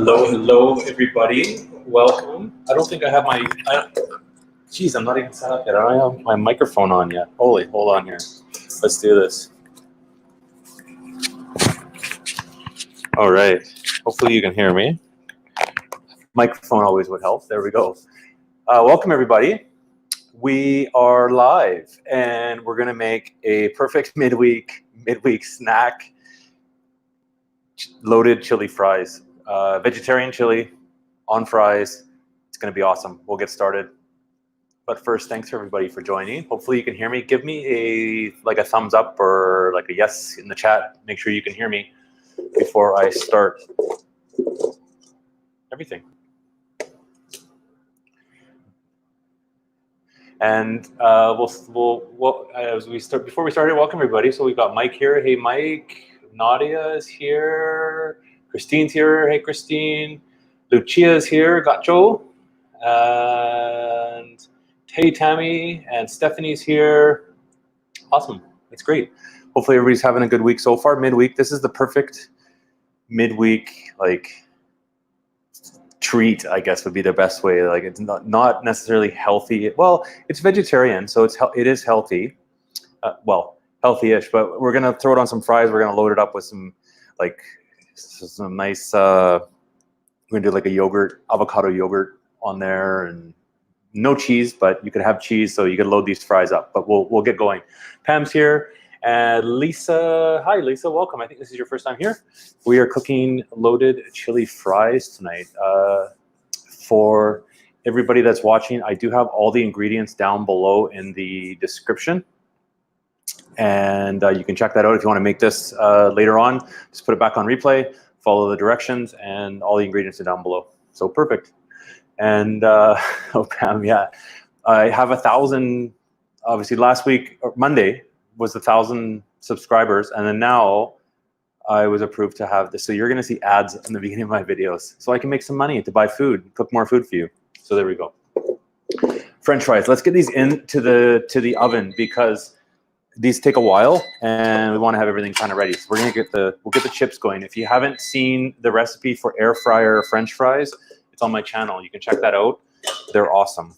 Hello, everybody. Welcome. I don't think I have my. Geez, I'm not even set up yet. I don't have my microphone on yet. Hold on here. Let's do this. All right. Hopefully you can hear me. Microphone always would help. There we go. Welcome, everybody. We are live, and we're gonna make a perfect midweek snack. Loaded chili fries. Vegetarian chili on fries. It's going to be awesome. We'll get started. But first, thanks everybody for joining. Hopefully you can hear me. Give me a thumbs up or like a yes in the chat. Make sure you can hear me before I start everything. And before we started, welcome everybody. So we've got Mike here. Hey Mike. Nadia is here. Christine's here. Hey, Christine. Lucia's here. Gacho. And hey, Tammy. And Stephanie's here. Awesome. That's great. Hopefully everybody's having a good week so far. Midweek. This is the perfect midweek treat, I guess would be the best way. It's not necessarily healthy. Well, it's vegetarian, so it is healthy. Healthy-ish, but we're gonna throw it on some fries. We're gonna load it up with some nice. We're gonna do like a yogurt, avocado yogurt on there, and no cheese, but you could have cheese, so you could load these fries up. But we'll get going. Pam's here, and Lisa. Hi, Lisa. Welcome. I think this is your first time here. We are cooking loaded chili fries tonight. For everybody that's watching, I do have all the ingredients down below in the description. And you can check that out if you want to make this later on. Just put it back on replay, follow the directions, and all the ingredients are down below. So perfect. And oh, Pam, yeah. I have 1,000, obviously last week, or Monday, was 1,000 subscribers. And then now I was approved to have this. So you're going to see ads in the beginning of my videos. So I can make some money to buy food, cook more food for you. So there we go. French fries. Let's get these into the oven because these take a while, and we want to have everything kind of ready. So we'll get the chips going. If you haven't seen the recipe for air fryer French fries, it's on my channel. You can check that out. They're awesome.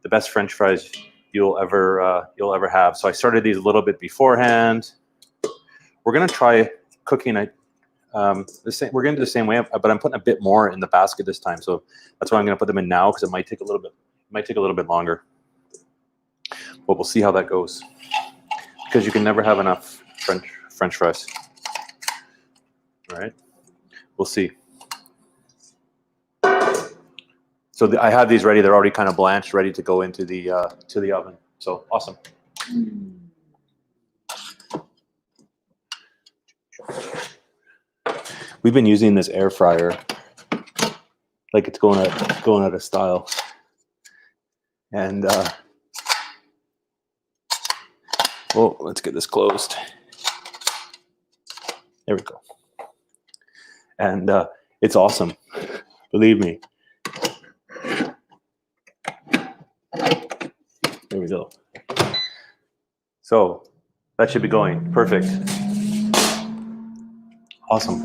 The best French fries you'll ever have. So I started these a little bit beforehand. We're gonna try cooking it we're gonna do the same way, but I'm putting a bit more in the basket this time. So that's why I'm gonna put them in now because it might take a little bit longer. But we'll see how that goes. Because you can never have enough French fries. All right, we'll see. So I have these ready. They're already kind of blanched, ready to go into the oven. So awesome. We've been using this air fryer like it's going out of style, and. Well, let's get this closed. There we go. And it's awesome. Believe me. There we go. So that should be going. Perfect. Awesome.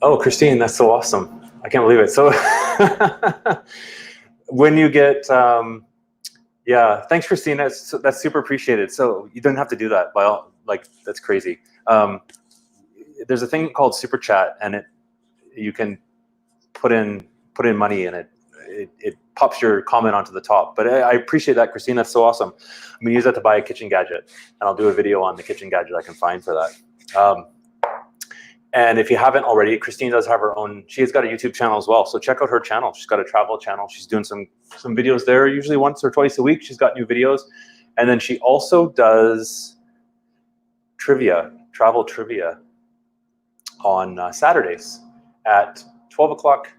Oh, Christine, that's so awesome. I can't believe it. So when you get... yeah, thanks, Christine. That's super appreciated. So you don't have to do that. That's crazy. There's a thing called Super Chat, and you can put in money, and it pops your comment onto the top. But I appreciate that, Christine. That's so awesome. I'm gonna use that to buy a kitchen gadget, and I'll do a video on the kitchen gadget I can find for that. And if you haven't already, Christine does have her own. She has got a YouTube channel as well. So check out her channel. She's got a travel channel. She's doing some videos there, usually once or twice a week. She's got new videos. And then she also does travel trivia on Saturdays at 12 o'clock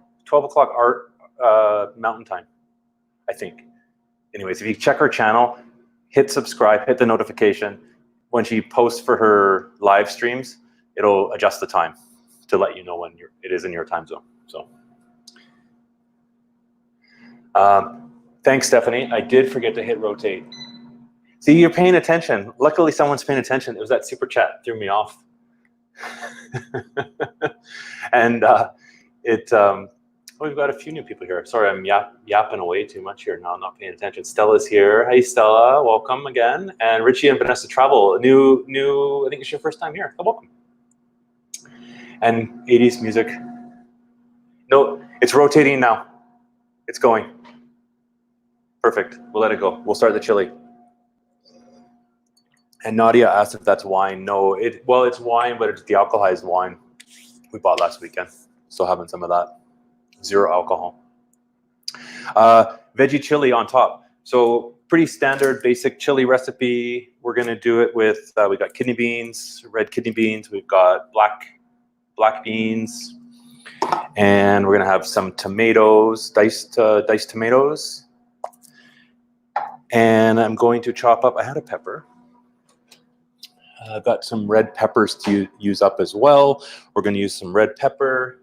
Mountain Time, I think. Anyways, if you check her channel, hit subscribe, hit the notification. When she posts for her live streams, it'll adjust the time to let you know when it is in your time zone. So, thanks, Stephanie. I did forget to hit rotate. See, you're paying attention. Luckily, someone's paying attention. It was that super chat threw me off. And we've got a few new people here. Sorry, I'm yapping away too much here. No, I'm not paying attention. Stella's here. Hey, Stella, welcome again. And Richie and Vanessa Travel, new. I think it's your first time here. So welcome. And 80s music. No, it's rotating now. It's going. Perfect. We'll let it go. We'll start the chili. And Nadia asked if that's wine. No, well, it's wine, but it's de-alcoholized wine we bought last weekend. Still having some of that. 0 alcohol. Veggie chili on top. So pretty standard, basic chili recipe. We're gonna do it with, we got kidney beans, red kidney beans. We've got black beans. And we're gonna have some tomatoes, diced tomatoes. And I'm going to chop up, I had a pepper. I've got some red peppers to use up as well. We're going to use some red pepper,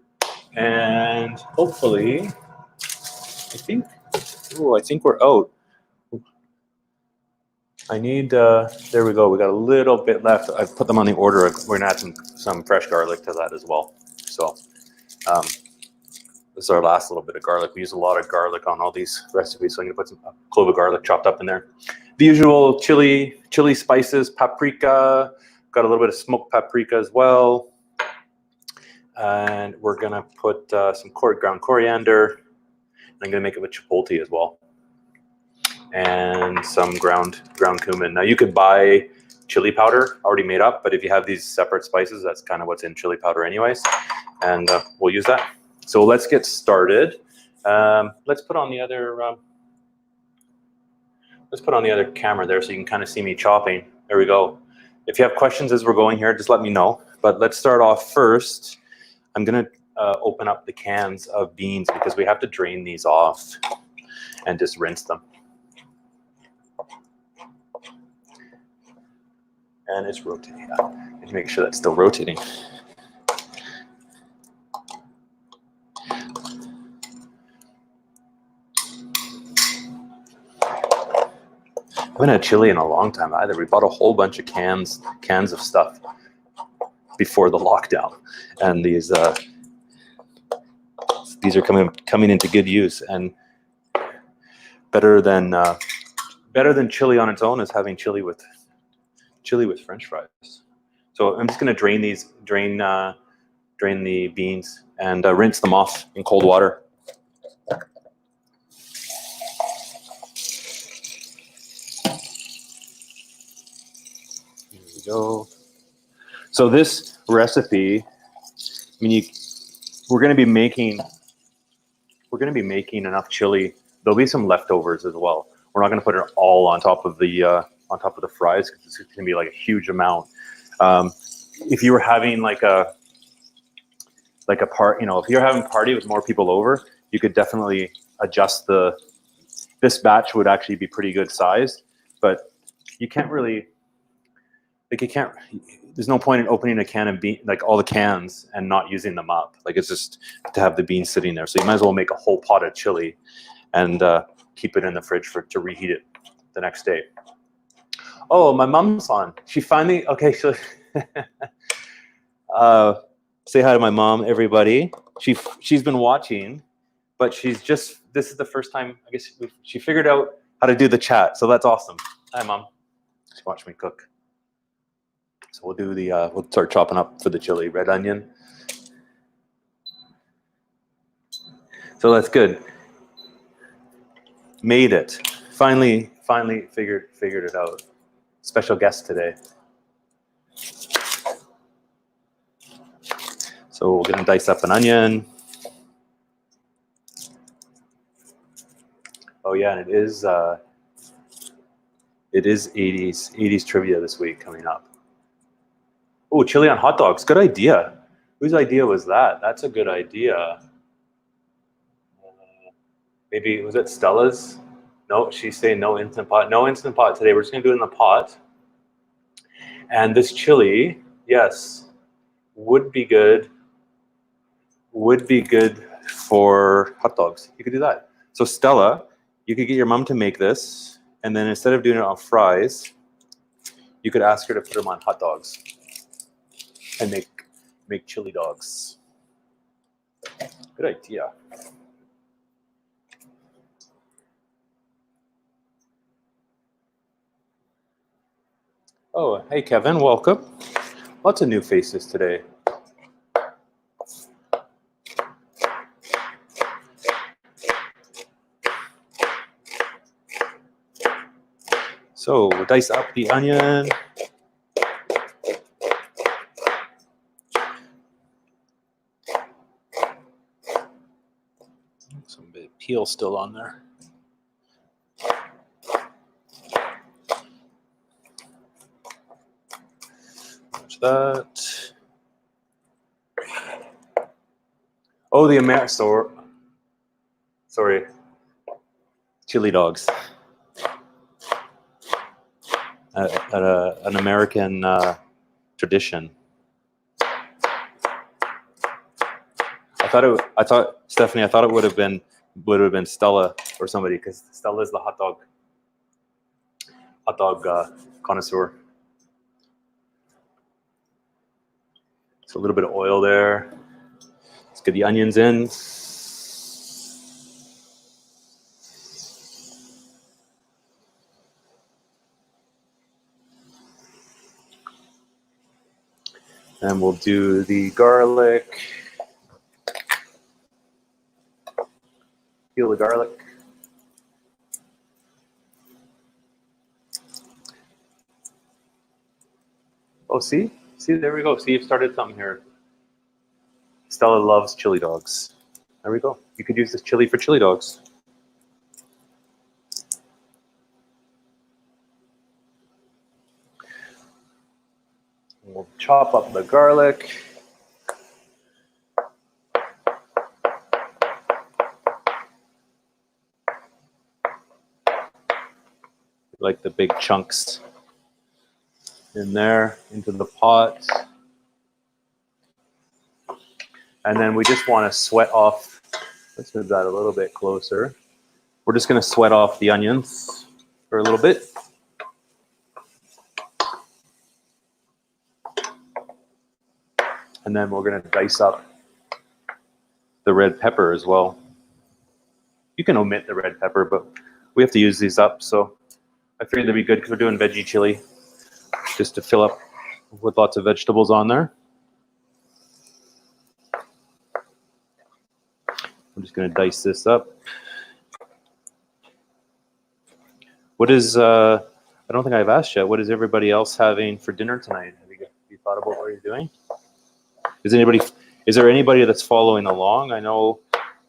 and hopefully, I think we're out. I need, there we go. We got a little bit left. I've put them on the order. We're going to add some fresh garlic to that as well. So this is our last little bit of garlic. We use a lot of garlic on all these recipes, so I'm going to put some clove of garlic chopped up in there. The usual chili spices, paprika, got a little bit of smoked paprika as well. And we're gonna put some ground coriander. I'm gonna make it with chipotle as well. And some ground cumin. Now you could buy chili powder already made up, but if you have these separate spices, that's kind of what's in chili powder anyways. And we'll use that. So let's get started. Let's put on the other camera there so you can kind of see me chopping. There we go. If you have questions as we're going here, just let me know. But let's start off first. I'm gonna open up the cans of beans because we have to drain these off and just rinse them. And it's rotating. Need to make sure that's still rotating. I haven't had chili in a long time either. We bought a whole bunch of cans of stuff before the lockdown, and these are coming into good use. And better than chili on its own is having chili with French fries. So I'm just going to drain the beans and rinse them off in cold water. Go. So this recipe, I mean, we're going to be making enough chili. There'll be some leftovers as well. We're not going to put it all on top of the fries because it's going to be like a huge amount. If you were having like a part, if you're having a party with more people over, you could definitely adjust this batch would actually be pretty good size, but you can't really. There's no point in opening a can of beans, like all the cans, and not using them up. Like it's just to have the beans sitting there. So you might as well make a whole pot of chili and keep it in the fridge to reheat it the next day. Oh, my mom's on. She finally, okay, so say hi to my mom, everybody. She's been watching, but this is the first time, I guess she figured out how to do the chat. So that's awesome. Hi, Mom. She watched me cook. So we'll do we'll start chopping up for the chili. Red onion. So that's good. Made it. Finally figured it out. Special guest today. So we're gonna dice up an onion. Oh yeah, and it is 80s trivia this week coming up. Oh, chili on hot dogs. Good idea. Whose idea was that? That's a good idea. Maybe, was it Stella's? No, she's saying no Instant Pot. No Instant Pot today. We're just going to do it in the pot. And this chili, yes, would be good for hot dogs. You could do that. So Stella, you could get your mom to make this, and then instead of doing it on fries, you could ask her to put them on hot dogs. and make chili dogs. Good idea. Oh, hey Kevin, welcome. Lots of new faces today. So we'll dice up the onion. Some bit of peel still on there. Watch that. Oh, the sorry, chili dogs. An American tradition. I thought Stephanie. I thought it would have been Stella or somebody, because Stella is the hot dog connoisseur. So a little bit of oil there. Let's get the onions in. And we'll do the garlic. Peel the garlic. Oh, see, there we go. See, you've started something here. Stella loves chili dogs. There we go. You could use this chili for chili dogs. We'll chop up the garlic. Like the big chunks in there, into the pot. And then we just want to sweat off. Let's move that a little bit closer. We're just going to sweat off the onions for a little bit. And then we're going to dice up the red pepper as well. You can omit the red pepper, but we have to use these up. So I figured they'd be good because we're doing veggie chili, just to fill up with lots of vegetables on there. I'm just going to dice this up. What is, I don't think I've asked yet, what is everybody else having for dinner tonight? Have you thought about what you're doing? Is there anybody that's following along? I know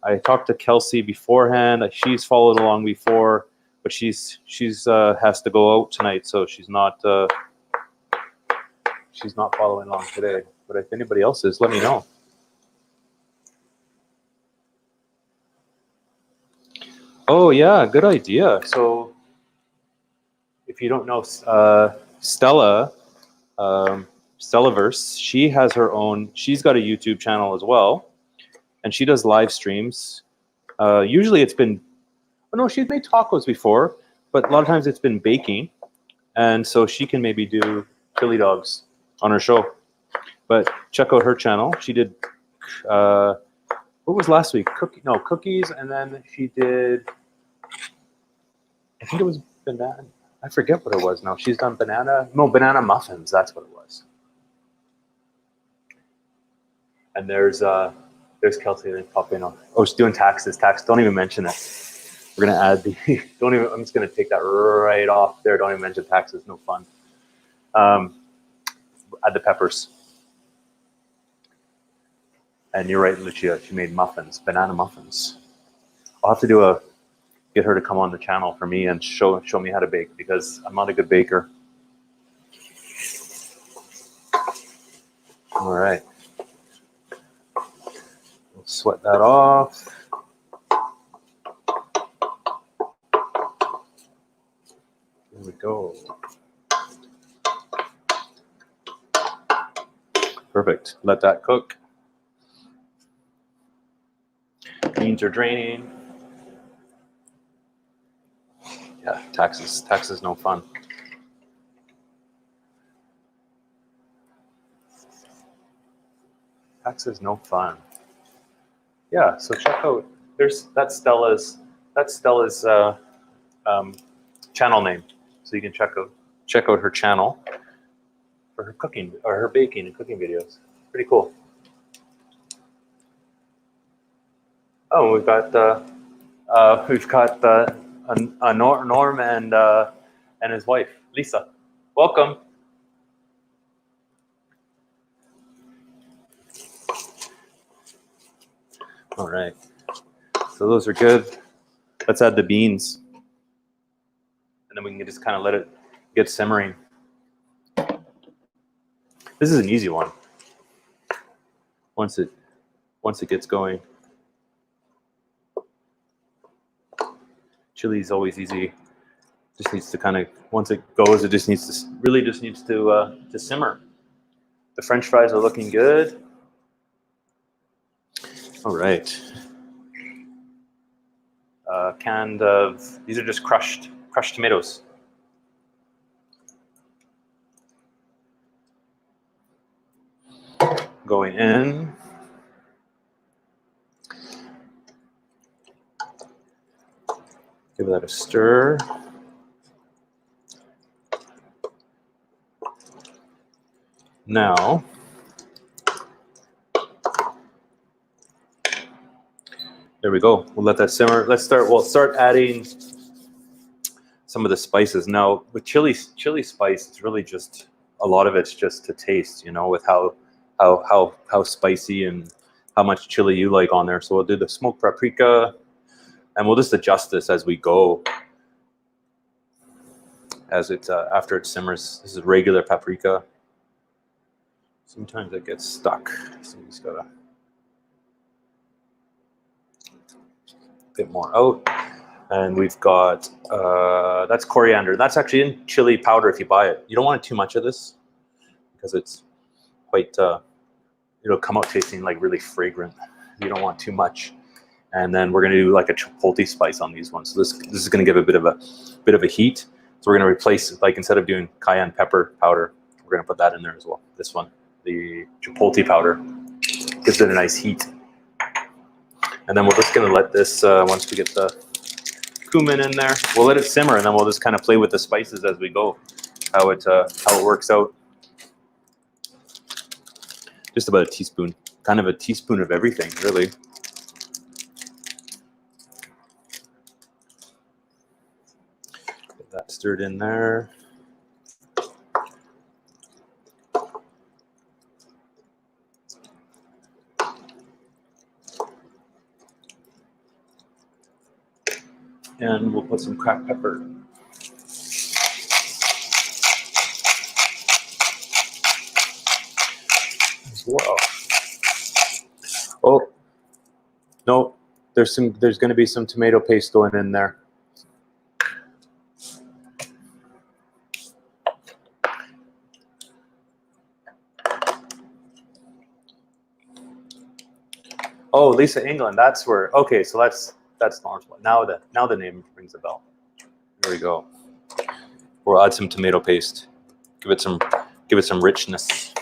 I talked to Kelsey beforehand. She's followed along before, but she's has to go out tonight, so she's not following along today. But if anybody else is, let me know. Oh yeah, good idea. So if you don't know, Stella, Stellaverse, she has her own. She's got a YouTube channel as well, and she does live streams. Usually it's been, oh no, she's made tacos before, but a lot of times it's been baking, and so she can maybe do chili dogs on her show. But check out her channel. She did, what was last week? Cookies, and then she did, I think it was banana. I forget what it was now. She's done banana muffins. That's what it was. And there's Kelsey then popping on. Oh, she's doing taxes. Don't even mention it. We're gonna add the. I'm just gonna take that right off there. Don't even mention taxes. No fun. Add the peppers. And you're right, Lucia. She made muffins, banana muffins. I'll have to get her to come on the channel for me and show me how to bake, because I'm not a good baker. All right. We'll sweat that off. There we go. Perfect. Let that cook. Beans are draining. Yeah, taxes no fun. Sex is no fun. Yeah, so check out. That's Stella's channel name. So you can check out her channel for her cooking or her baking and cooking videos. Pretty cool. Oh, we've got Norm and his wife Lisa. Welcome. All right. So those are good. Let's add the beans, and then we can just kind of let it get simmering. This is an easy one. Once it gets going. Chili is always easy. Just needs to kind of, once it goes, it just needs to simmer. The French fries are looking good. All right. These are just crushed tomatoes. Going in. Give that a stir. Now, there we go. We'll let that simmer. We'll start adding some of the spices. Now, with chili spice, it's really just, a lot of it's just to taste, you know, with how spicy and how much chili you like on there. So we'll do the smoked paprika, and we'll just adjust this as we go. As it after it simmers, this is regular paprika. Sometimes it gets stuck, so you just gotta a bit more out. And we've got that's coriander. That's actually in chili powder if you buy it. You don't want too much of this because it's quite it'll come out tasting like really fragrant. You don't want too much. And then we're gonna do like a chipotle spice on these ones. So this is gonna give a bit of a heat. So we're gonna replace, like, instead of doing cayenne pepper powder, we're gonna put that in there as well. This one, the chipotle powder, gives it a nice heat. And then we're just gonna let this, once we get the cumin in there, we'll let it simmer, and then we'll just kind of play with the spices as we go, how it works out. Just about a teaspoon, kind of a teaspoon of everything, really. Get that stirred in there. And we'll put some cracked pepper. As well. Oh, no, there's going to be some tomato paste going in there. Oh, Lisa England, that's where. Okay, so that's Lawrence. Now the name rings a bell. There we go. We'll add some tomato paste. Give it some richness.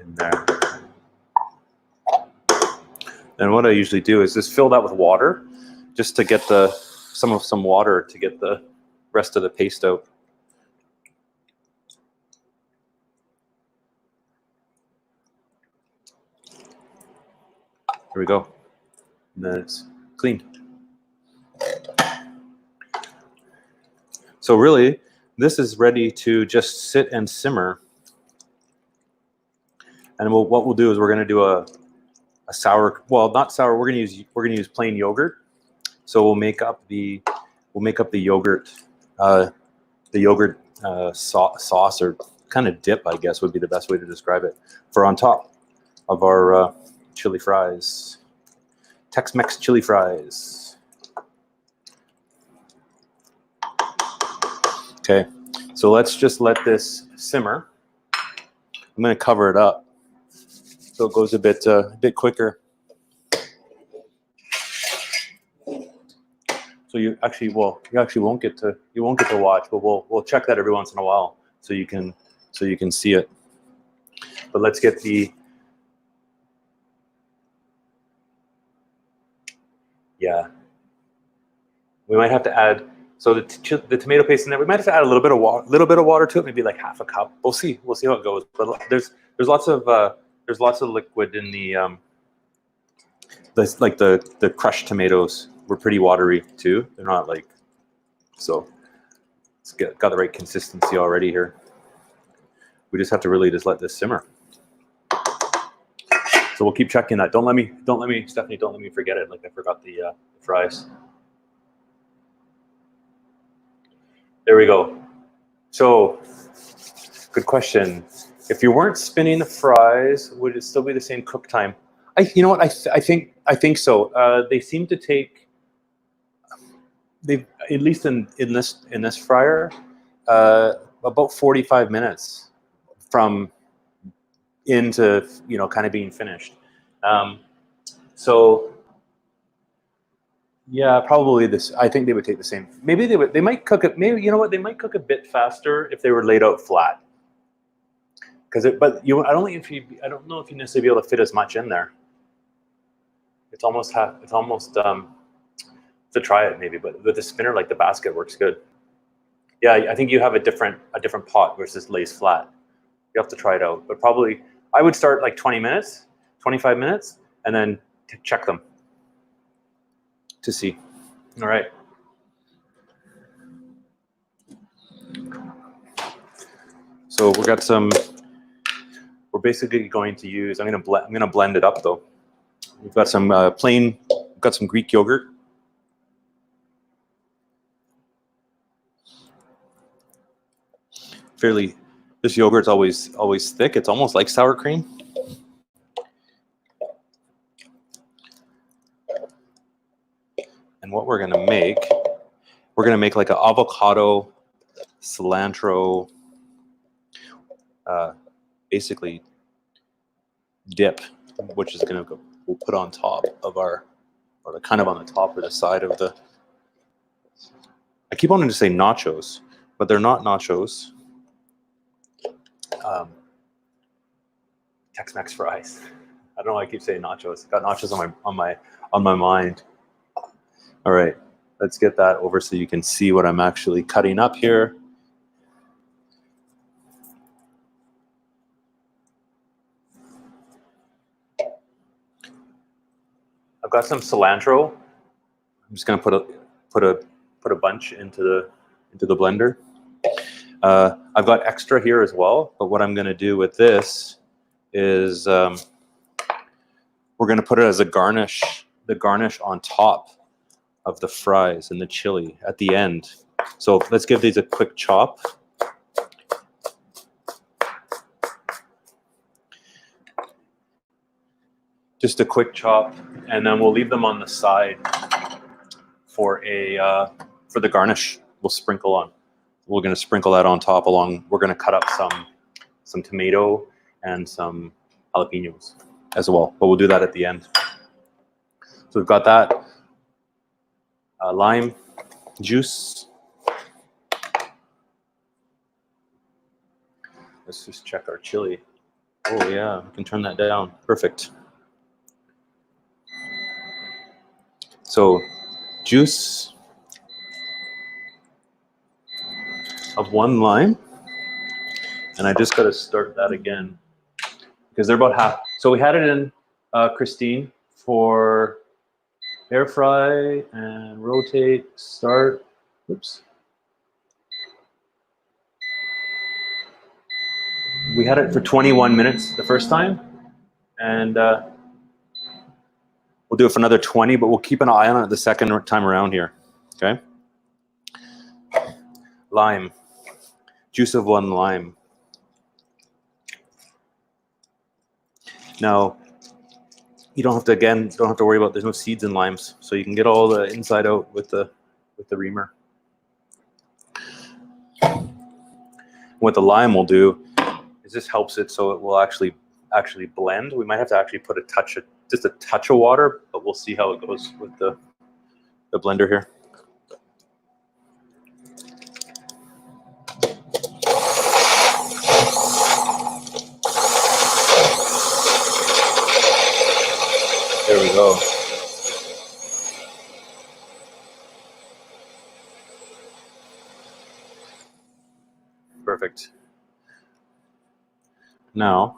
In there. And what I usually do is just fill that with water, just to get some water to get the rest of the paste out. There we go. And then it's clean. So really, this is ready to just sit and simmer. And what we'll do is we're going to do a sour, well, not sour. We're going to use plain yogurt. So we'll make up the yogurt, sauce, or kind of dip, I guess would be the best way to describe it, for on top of our chili fries, Tex-Mex chili fries. Okay, so let's just let this simmer. I'm going to cover it up so it goes a bit quicker. So you actually won't get to watch, but we'll check that every once in a while so you can see it. But let's get the we might have to add the tomato paste in there. We might have to add a little bit of water to it, maybe like half a cup. We'll see how it goes. But there's lots of liquid in the the crushed tomatoes were pretty watery too. They're not like, so it's got the right consistency already here. We just have to really just let this simmer. So we'll keep checking that. Don't let me, Stephanie, don't let me forget it. Like I forgot the fries. There we go. So, good question. If you weren't spinning the fries, would it still be the same cook time? You know what? I think so. They seem to take, at least in this fryer, about 45 minutes from into kind of being finished. So yeah, probably this. I think they would take the same. Maybe they might cook it. Maybe you know what? They might cook a bit faster if they were laid out flat. But I don't know if you necessarily be able to fit as much in there. It's almost to try it maybe, but with the spinner, like the basket works good. Yeah, I think you have a different pot versus lays flat. You have to try it out, but probably I would start like 20 minutes, 25 minutes, and then check them to see. All right. So we're basically going to use, I'm gonna blend it up though. We've got some we've got some Greek yogurt. This yogurt's always thick. It's almost like sour cream. And what we're gonna make like an avocado, cilantro, basically dip, which is we'll put on top of or kind of on the top or the side of the. I keep wanting to say nachos, but they're not nachos. Tex-Mex fries. I don't know why I keep saying nachos. Got nachos on my mind. All right, let's get that over so you can see what I'm actually cutting up here. I've got some cilantro. I'm just gonna put a bunch into the blender. I've got extra here as well, but what I'm gonna do with this is we're gonna put it as a garnish, the garnish on top of the fries and the chili at the end. So let's give these a quick chop. Just a quick chop, and then we'll leave them on the side for the garnish. We'll sprinkle on. We're going to sprinkle that on top along. We're going to cut up some tomato and some jalapenos as well, but we'll do that at the end. So we've got that lime juice. Let's just check our chili. Oh yeah, we can turn that down. Perfect. So juice of 1 lime, and I just got to start that again because they're about half. So we had it in, Christine, for air fry and rotate, start. Oops. We had it for 21 minutes the first time, and we'll do it for another 20, but we'll keep an eye on it the second time around here. Okay. Lime. Juice of 1 lime. Now, you don't have to worry about, there's no seeds in limes, so you can get all the inside out with the reamer. What the lime will do is this helps it so it will actually blend. We might have to actually put just a touch of water, but we'll see how it goes with the blender here. Now,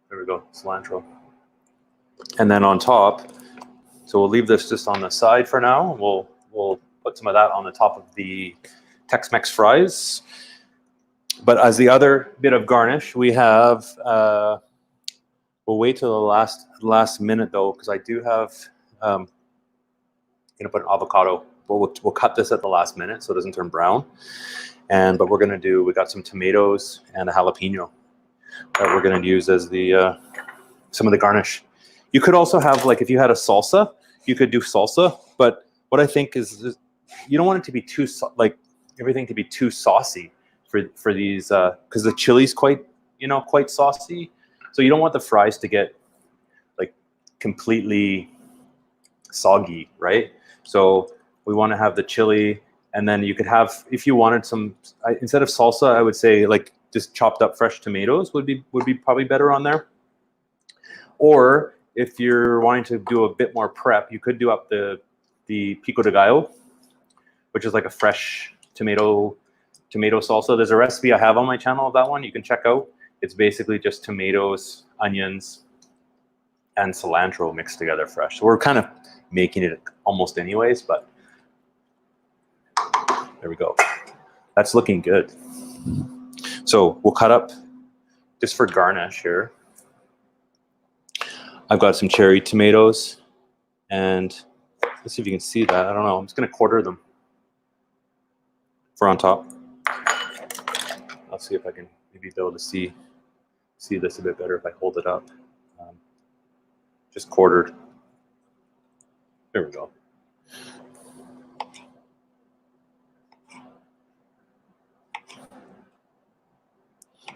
there we go, cilantro. And then on top, so we'll leave this just on the side for now. We'll put some of that on the top of the Tex-Mex fries. But as the other bit of garnish, we have, we'll wait till the last minute though, because I do have, gonna put an avocado. We'll cut this at the last minute so it doesn't turn brown. But we're gonna do, we got some tomatoes and a jalapeno that we're gonna use as the, some of the garnish. You could also have, like, if you had a salsa, you could do salsa. But what I think is you don't want it to be too, like, everything to be too saucy for these, because the chili's quite saucy. So you don't want the fries to get like completely soggy, right? So we want to have the chili, and then you could have, if you wanted some, instead of salsa, I would say like just chopped up fresh tomatoes would be probably better on there. Or if you're wanting to do a bit more prep, you could do up the pico de gallo, which is like a fresh tomato salsa. There's a recipe I have on my channel of that one you can check out. It's basically just tomatoes, onions, and cilantro mixed together fresh. So we're kind of making it almost anyways, but there we go. That's looking good. So we'll cut up, just for garnish here, I've got some cherry tomatoes, and let's see if you can see that. I don't know. I'm just going to quarter them for on top. I'll see if I can maybe be able to see this a bit better if I hold it up. Just quartered. There we go.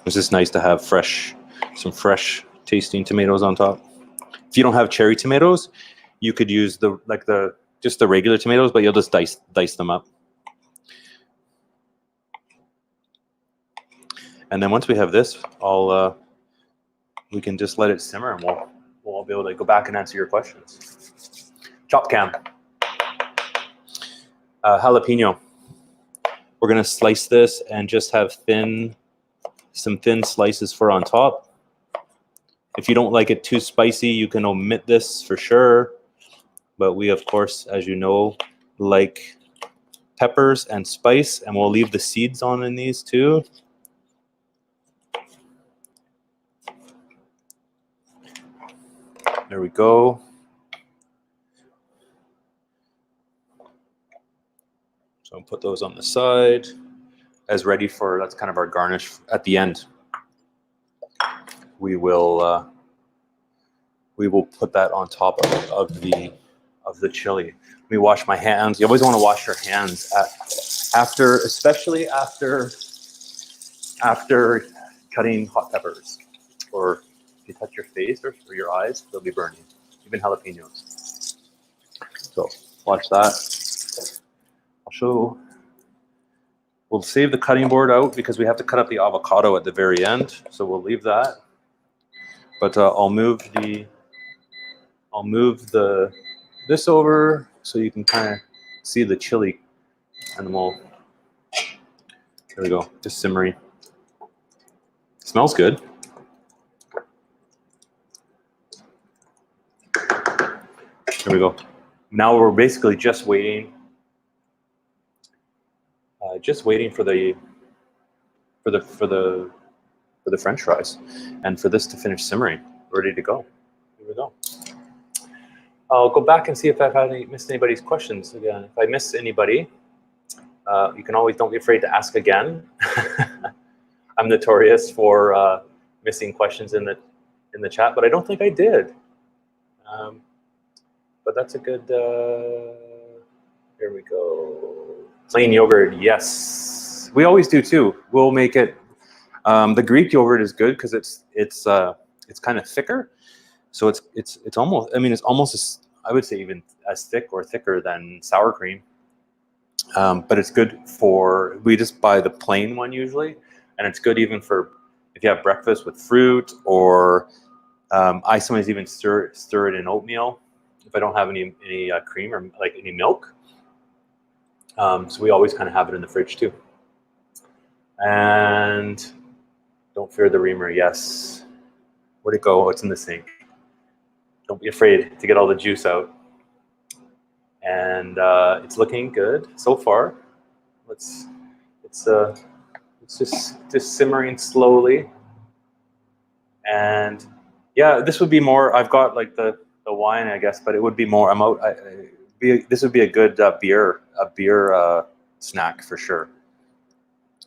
It's just nice to have some fresh tasting tomatoes on top. If you don't have cherry tomatoes, you could use just the regular tomatoes, but you'll just dice them up. And then once we have this, we can just let it simmer, and we'll be able to go back and answer your questions. Chop cam. Jalapeno. We're gonna slice this and just have some thin slices for on top. If you don't like it too spicy, you can omit this for sure. But we, of course, as you know, like peppers and spice, and we'll leave the seeds on in these too. There we go. So I'll put those on the side as ready for, that's kind of our garnish at the end. We will put that on top of the chili. Let me wash my hands. You always want to wash your hands especially after cutting hot peppers, or if you touch your face or your eyes, they'll be burning, even jalapenos. So watch that. We'll save the cutting board out because we have to cut up the avocado at the very end, so we'll leave that. But I'll move this over so you can kind of see the chili, and then there we go, just simmering. Smells good. There we go. Now we're basically just waiting for the French fries, and for this to finish simmering. Ready to go. Here we go. I'll go back and see if I've missed anybody's questions again. If I miss anybody, you can always, don't be afraid to ask again. I'm notorious for missing questions in the chat, but I don't think I did. But that's a good. Here we go. Plain yogurt, yes. We always do too. We'll make it. The Greek yogurt is good because it's kind of thicker, so it's almost. I mean, it's almost as, I would say, even as thick or thicker than sour cream. But it's good for. We just buy the plain one usually, and it's good even for if you have breakfast with fruit, or I sometimes even stir it in oatmeal if I don't have any cream or like any milk. So we always kind of have it in the fridge too. And Don't fear the reamer. Yes. Where'd it go? Oh, it's in the sink. Don't be afraid to get all the juice out. And it's looking good so far. It's just simmering slowly. And yeah, this would be more. I've got like the wine, I guess, but it would be more. I'm out. This would be a good beer snack for sure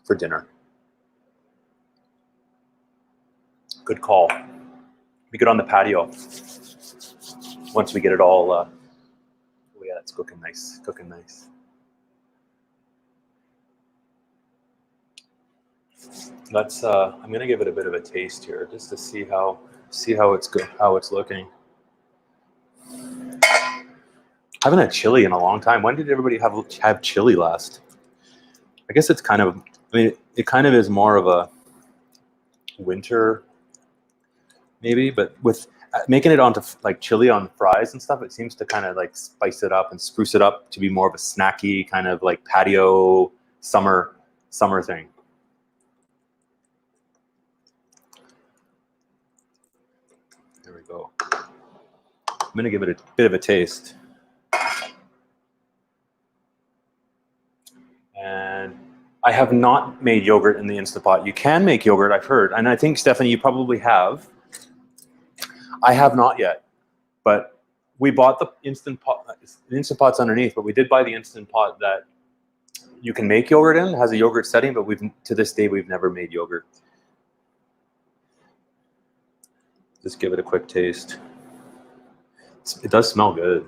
for dinner. Good call. Be good on the patio once we get it all. Oh yeah, it's cooking nice. Cooking nice. Let's. I'm gonna give it a bit of a taste here, just to see how it's good, how it's looking. I haven't had chili in a long time. When did everybody have chili last? I guess it's kind of. I mean, it kind of is more of a winter, maybe, but with making it onto like chili on fries and stuff, it seems to kind of like spice it up and spruce it up to be more of a snacky kind of like patio summer thing. There we go. I'm gonna give it a bit of a taste. And I have not made yogurt in the Instant Pot. You can make yogurt, I've heard, and I think, Stephanie, you probably have. I have not yet, but we bought the Instant Pot. The Instant Pot's underneath, but we did buy the Instant Pot that you can make yogurt in. It has a yogurt setting, but to this day we've never made yogurt. Just give it a quick taste. It does smell good.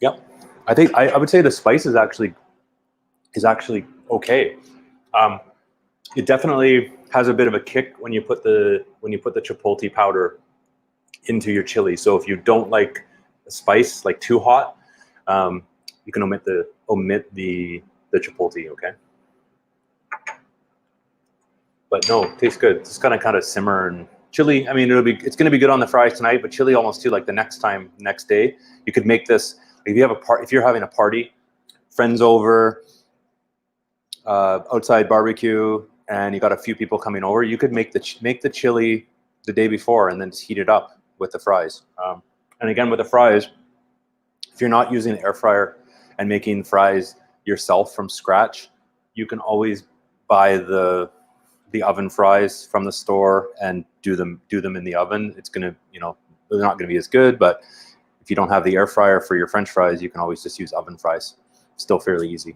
Yep, I think I would say the spice is actually okay. It definitely has a bit of a kick when you put the chipotle powder into your chili. So if you don't like the spice like too hot, you can omit the chipotle. Okay, but no, it tastes good. It's gonna kind of simmer, and chili. I mean, it's gonna be good on the fries tonight, but chili almost too. Like the next day, you could make this. If you have if you're having a party, friends over, outside barbecue, and you got a few people coming over, you could make the chili the day before and then just heat it up with the fries. And again, with the fries, if you're not using an air fryer and making fries yourself from scratch, you can always buy the oven fries from the store and do them in the oven. It's gonna, they're not gonna be as good, but if you don't have the air fryer for your French fries, you can always just use oven fries. Still fairly easy.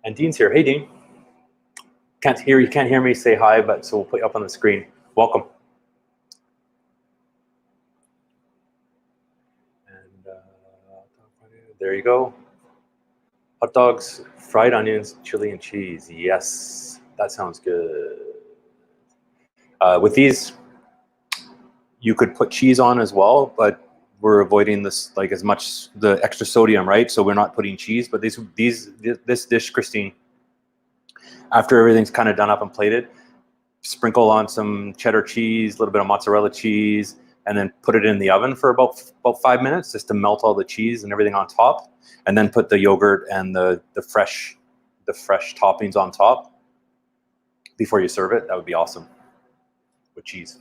And Dean's here. Hey, Dean. You can't hear me say hi, but so we'll put you up on the screen. Welcome. And there you go. Hot dogs, fried onions, chili, and cheese. Yes, that sounds good. With these, you could put cheese on as well, but we're avoiding this, like, as much the extra sodium, right? So we're not putting cheese. But this dish, Christine, after everything's kind of done up and plated, sprinkle on some cheddar cheese, a little bit of mozzarella cheese, and then put it in the oven for about 5 minutes just to melt all the cheese and everything on top, and then put the yogurt and the fresh toppings on top before you serve it. That would be awesome with cheese.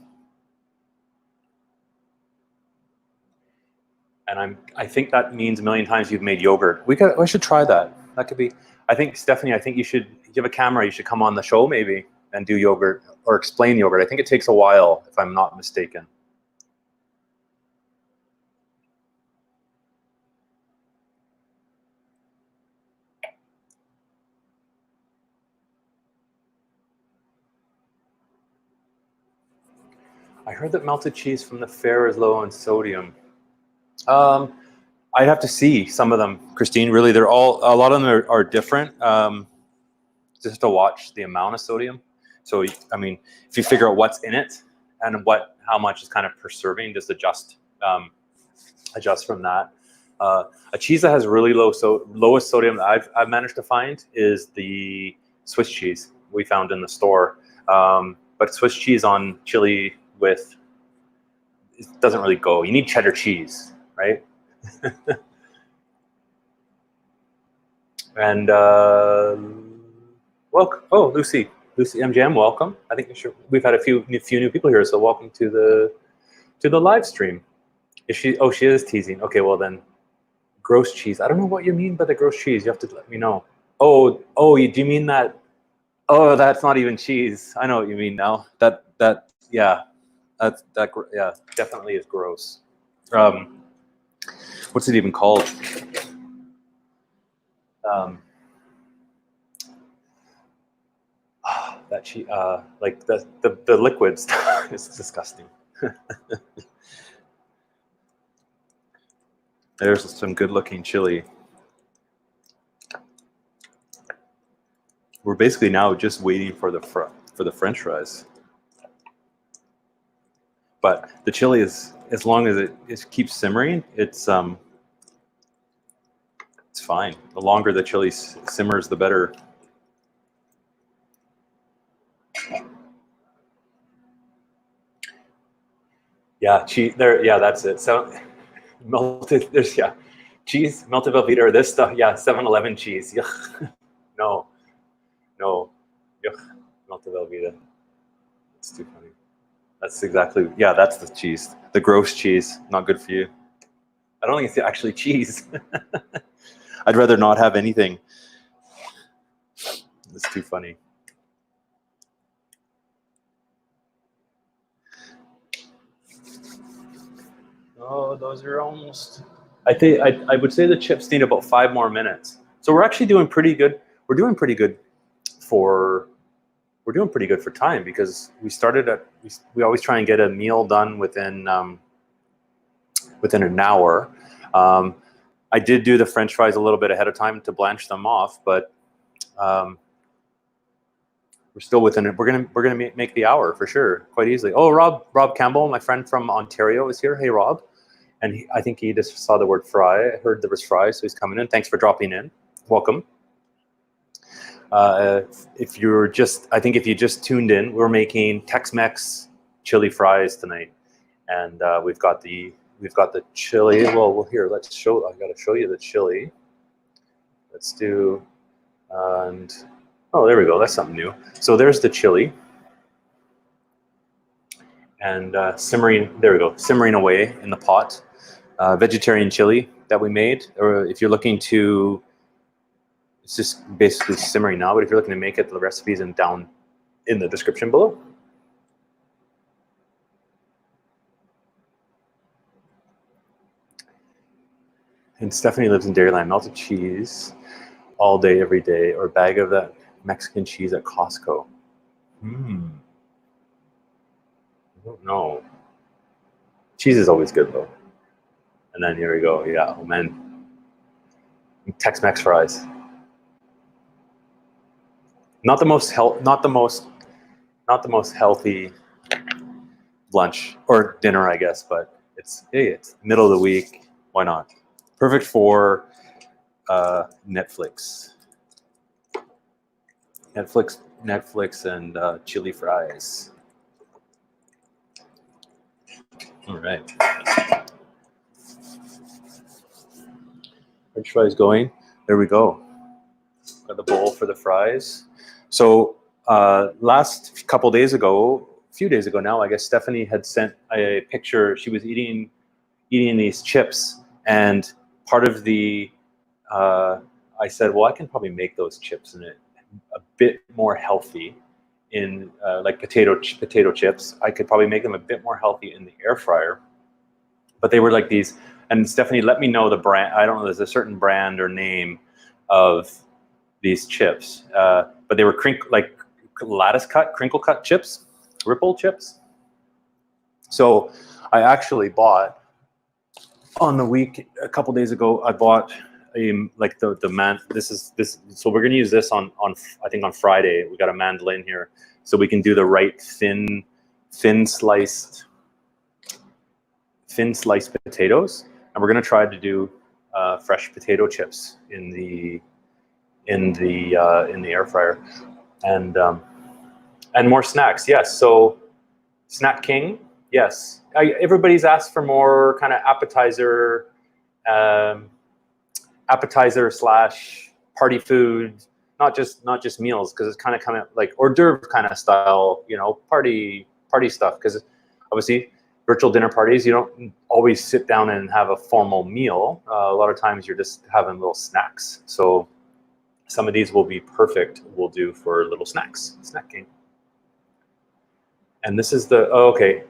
And I think that means a million times you've made yogurt. I should try that. That could be. I think, Stephanie, you should, if you have a camera, you should come on the show maybe and do yogurt or explain yogurt. I think it takes a while, if I'm not mistaken. I heard that melted cheese from the fair is low on sodium. I'd have to see some of them, Christine. Really, a lot of them are different. Just to watch the amount of sodium. So, I mean, if you figure out what's in it and how much is kind of per serving, just adjust from that. A cheese that has really lowest sodium that I've managed to find is the Swiss cheese we found in the store. But Swiss cheese on chili it doesn't really go. You need cheddar cheese, right? And welcome. Oh, Lucy MGM, welcome. I think we've had a few new people here, so welcome to the live stream. Is she? Oh, she is teasing. Okay, well then, gross cheese. I don't know what you mean by the gross cheese. You have to let me know. Oh, do you mean that? Oh, that's not even cheese. I know what you mean now. Yeah, yeah, definitely is gross. What's it even called? That cheese, like the liquids. It's disgusting. There's some good-looking chili. We're basically now just waiting for the French fries. But the chili is, as long as it keeps simmering, it's fine. The longer the chili simmers, the better. Yeah, cheese. There. Yeah, that's it. So melted. There's cheese, melted Velveeta, or this stuff. Yeah, 7-Eleven cheese. Yuck. No. Yuck. Melted Velveeta. It's too funny. That's exactly. Yeah, that's the cheese. The gross cheese. Not good for you. I don't think it's actually cheese. I'd rather not have anything. It's too funny. Oh, those are almost. I think I would say the chips need about 5 more minutes. So we're actually doing pretty good. We're doing pretty good for. We're doing pretty good for time because we started at. We always try and get a meal done within an hour. I did do the French fries a little bit ahead of time to blanch them off, but we're still within it. We're gonna make the hour for sure, quite easily. Oh, Rob Campbell, my friend from Ontario, is here. Hey, Rob. And I think he just saw the word fry. I heard there was fries, so he's coming in. Thanks for dropping in. Welcome. If you just tuned in, we're making Tex-Mex chili fries tonight, and we've got the chili. Well, here, let's show. I got to show you the chili. Let's do, and oh, there we go. That's something new. So there's the chili, and simmering. There we go, simmering away in the pot. Vegetarian chili that we made, or if you're looking to, it's just basically simmering now, but if you're looking to make it, the recipe's down in the description below. And Stephanie lives in Dairyland. Melted cheese all day, every day, or a bag of that Mexican cheese at Costco. I don't know. Cheese is always good though. And then here we go. Yeah, oh man. Tex-Mex fries. Not the most healthy lunch or dinner, I guess, but it's middle of the week. Why not? Perfect for Netflix and chili fries. All right. French fries going. There we go. Got the bowl for the fries. So last couple days ago, a few days ago now, I guess Stephanie had sent a picture. She was eating these chips, and part of the I said, well, I can probably make those chips in it a bit more healthy in like potato chips. I could probably make them a bit more healthy in the air fryer. But they were like these, and Stephanie, let me know the brand. I don't know, there's a certain brand or name of these chips, but they were like lattice cut, crinkle cut chips, ripple chips. So I actually bought on the week a couple days ago. I bought like the man. This. So we're gonna use this on I think on Friday. We got a mandolin here, so we can do the right thin sliced potatoes, and we're gonna try to do fresh potato chips in the air fryer, and more snacks. Yes, so Snack King. Yes, everybody's asked for more kind of appetizer slash party food, not just meals, because it's kind of like hors d'oeuvre kind of style, you know, party stuff. Because obviously, virtual dinner parties, you don't always sit down and have a formal meal. A lot of times you're just having little snacks. So some of these will be perfect. We'll do for little snacks, snacking. And this is the okay.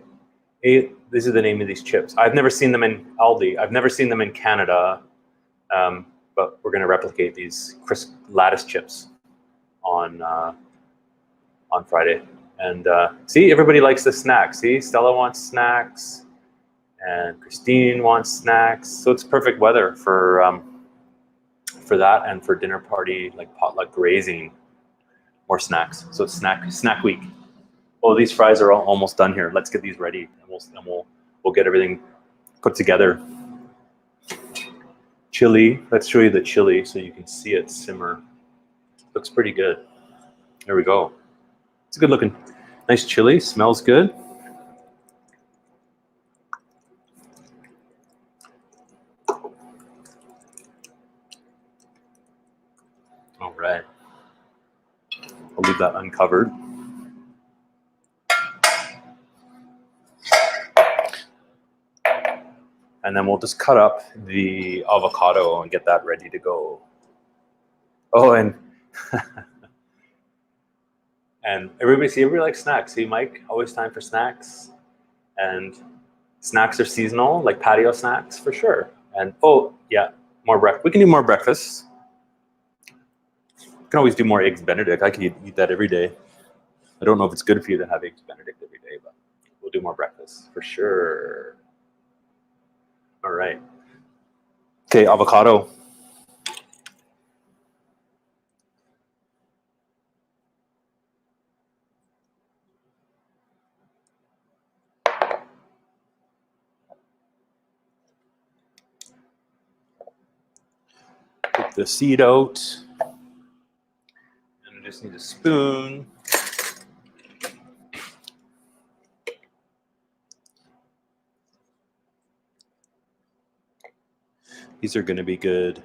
These are the name of these chips. I've never seen them in Aldi. I've never seen them in Canada. But we're going to replicate these crisp lattice chips on Friday. And see, everybody likes the snacks. See, Stella wants snacks, and Christine wants snacks. So it's perfect weather for that, and for dinner party, like potluck grazing, more snacks. So it's snack week. Oh, these fries are almost done here. Let's get these ready, and we'll get everything put together. Chili. Let's show you the chili so you can see it simmer. Looks pretty good. There we go. It's a good looking, nice chili. Smells good. All right. I'll leave that uncovered. And then we'll just cut up the avocado and get that ready to go. Oh, and and everybody likes snacks. See, Mike, always time for snacks. And snacks are seasonal, like patio snacks for sure. And oh yeah, more breakfast. We can do more breakfast. We can always do more eggs Benedict. I could eat that every day. I don't know if it's good for you to have eggs Benedict every day, but we'll do more breakfast for sure. All right. Okay, avocado. Take the seed out. And I just need a spoon. These are going to be good.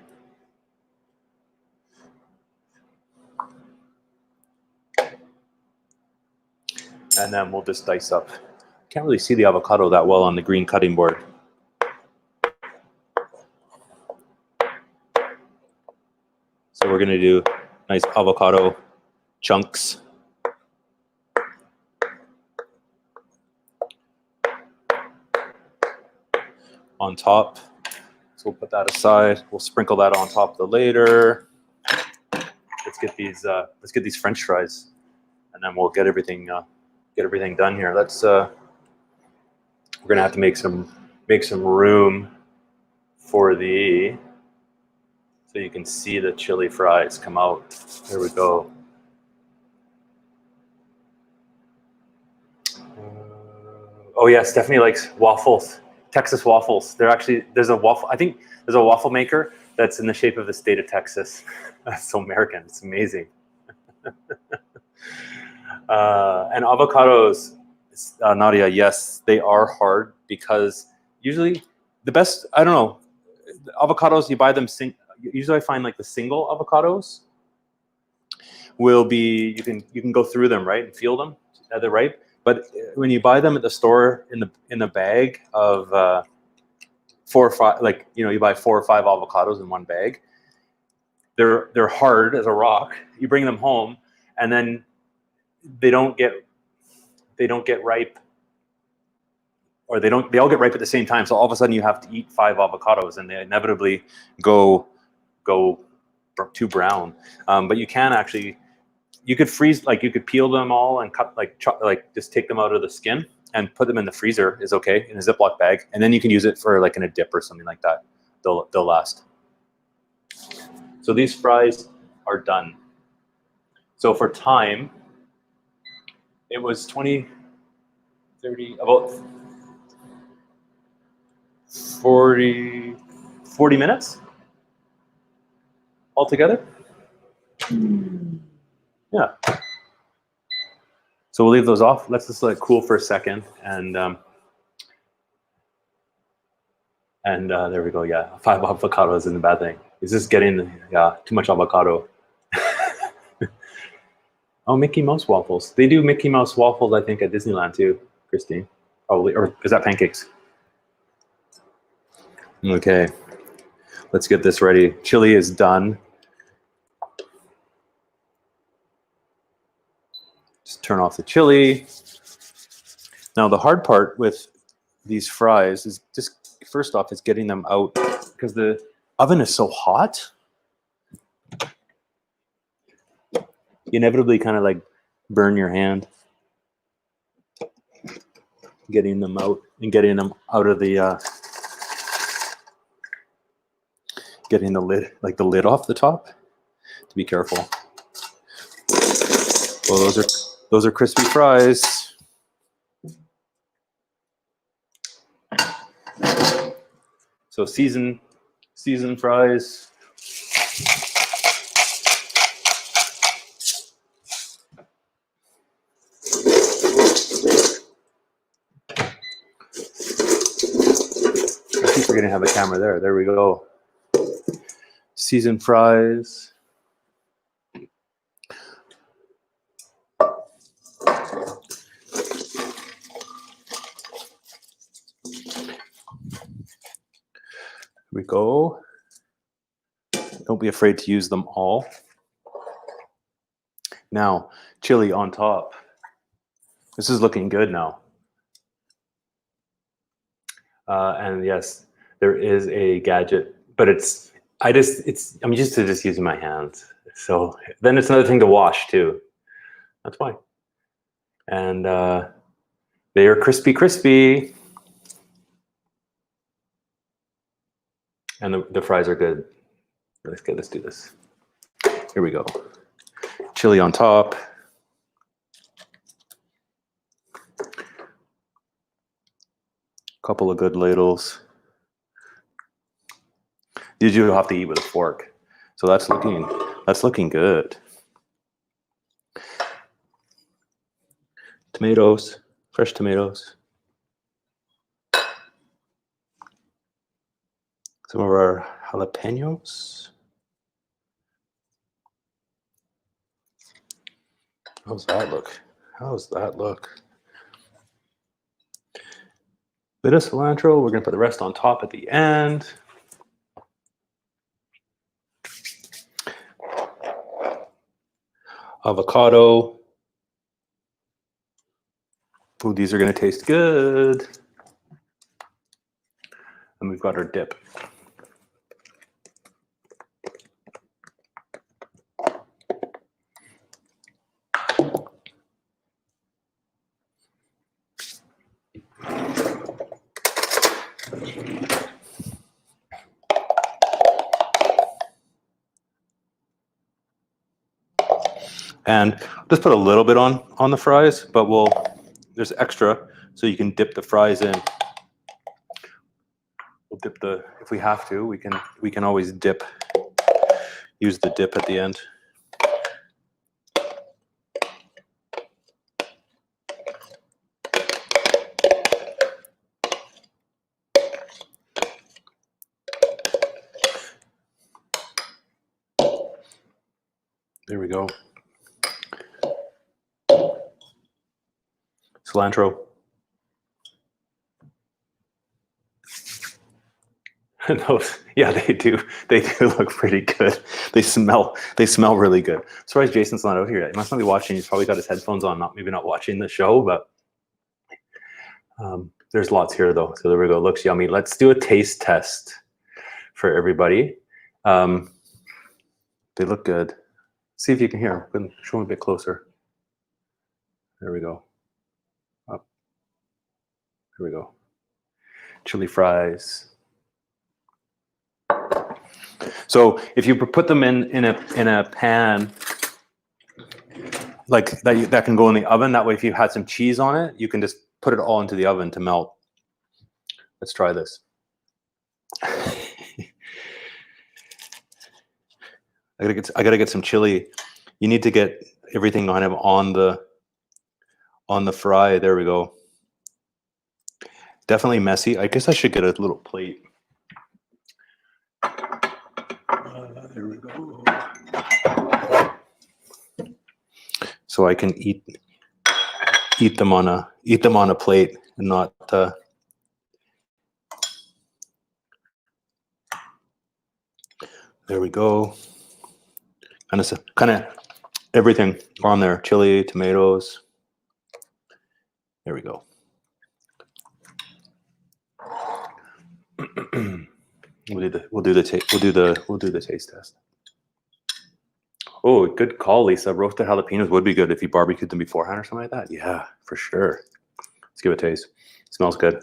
And then we'll just dice up. Can't really see the avocado that well on the green cutting board. So we're going to do nice avocado chunks. On top. So we'll put that aside. We'll sprinkle that on top of the later. Let's get these French fries, and then we'll get everything done here. Let's we're gonna have to make some room for the, so you can see the chili fries come out. There we go. Oh yeah, Stephanie likes waffles. Texas waffles. There's a waffle maker that's in the shape of the state of Texas. That's so American. It's amazing. And avocados, Nadia, yes, they are hard, because usually the best, I don't know, avocados, you buy them, usually I find like the single avocados will be, you can go through them, right, and feel them, they're ripe. But when you buy them at the store in the bag of 4 or 5, like, you know, you buy 4 or 5 avocados in one bag, they're hard as a rock. You bring them home, and then they don't get ripe, or they all get ripe at the same time. So all of a sudden you have to eat 5 avocados, and they inevitably go too brown. But you can actually, you could freeze, like you could peel them all and cut, like just take them out of the skin and put them in the freezer is okay, in a Ziploc bag, and then you can use it for like in a dip or something like that. They'll last. So these fries are done. So for time, it was 20, 30, about 40 minutes altogether. Yeah. So we'll leave those off. Let's just let it cool for a second. And And there we go. Yeah, 5 avocados isn't a bad thing. It's just getting too much avocado. Oh, Mickey Mouse waffles. They do Mickey Mouse waffles, I think, at Disneyland too, Christine. Probably, or is that pancakes? Okay, let's get this ready. Chili is done. Just turn off the chili. Now the hard part with these fries is just, first off, is getting them out because the oven is so hot. You inevitably kind of like burn your hand getting them out and getting them out of the getting the lid, like the lid off the top. To be careful. Well, those are crispy fries. So seasoned fries. I keep forgetting to have a camera there. There we go. Seasoned fries. Here we go. Don't be afraid to use them all. Now, chili on top. This is looking good now. And yes, there is a gadget, but I'm used to just using my hands. So then it's another thing to wash too. That's why. And they are crispy. And the fries are good. Let's do this. Here we go. Chili on top. Couple of good ladles. Usually you'll have to eat with a fork. So that's looking good. Tomatoes, fresh tomatoes. Some of our jalapenos. How's that look? Bit of cilantro. We're gonna put the rest on top at the end. Avocado. Ooh, these are gonna taste good. And we've got our dip. And just put a little bit on the fries, but there's extra, so you can dip the fries in. We'll dip if we have to, we can always use the dip at the end. There we go. Cilantro. Those, yeah, they do look pretty good. They smell really good. Surprised Jason's not out here yet. He must not be watching. He's probably got his headphones on, maybe not watching the show, but there's lots here though. So there we go. Looks yummy. Let's do a taste test for everybody. They look good. See if you can hear them. Show them a bit closer. There we go. Up. Here we go. Chili fries. So if you put them in a pan like that can go in the oven. That way, if you had some cheese on it, you can just put it all into the oven to melt. Let's try this. I gotta get some chili. You need to get everything kind of on the fry. There we go. Definitely messy. I guess I should get a little plate. There we go. So I can eat them on a plate and not. There we go. Kind of everything on there: chili, tomatoes. There we go. We'll do the taste test. Oh, good call, Lisa. Roasted jalapenos would be good if you barbecued them beforehand or something like that. Yeah, for sure. Let's give it a taste. It smells good.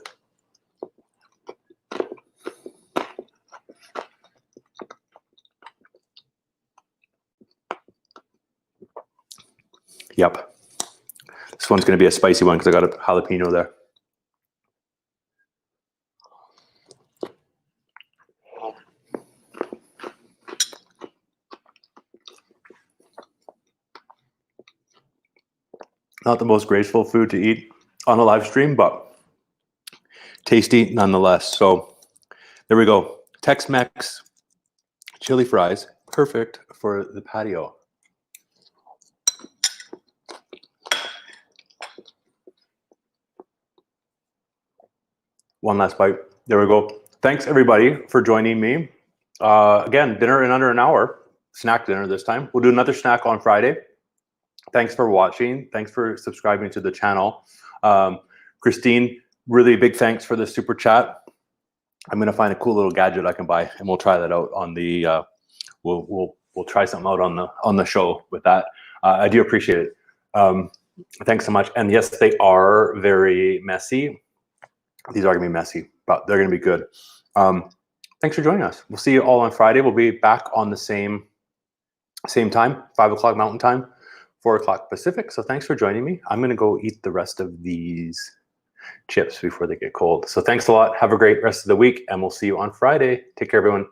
Yep. This one's going to be a spicy one because I got a jalapeno there. Not the most graceful food to eat on a live stream, but tasty nonetheless. So there we go. Tex-Mex chili fries, perfect for the patio. One last bite. There we go. Thanks everybody for joining me. Again, dinner in under an hour. Snack dinner this time. We'll do another snack on Friday. Thanks for watching. Thanks for subscribing to the channel. Christine, really big thanks for the super chat. I'm gonna find a cool little gadget I can buy, and we'll try that out on the. We'll try something out on the show with that. I do appreciate it. Thanks so much. And yes, they are very messy. These are gonna be messy, but they're gonna be good. Thanks for joining us. We'll see you all on Friday. We'll be back on the same time, 5 o'clock Mountain Time, 4 o'clock Pacific. So thanks for joining me. I'm gonna go eat the rest of these chips before they get cold. So thanks a lot. Have a great rest of the week, and we'll see you on Friday. Take care, everyone.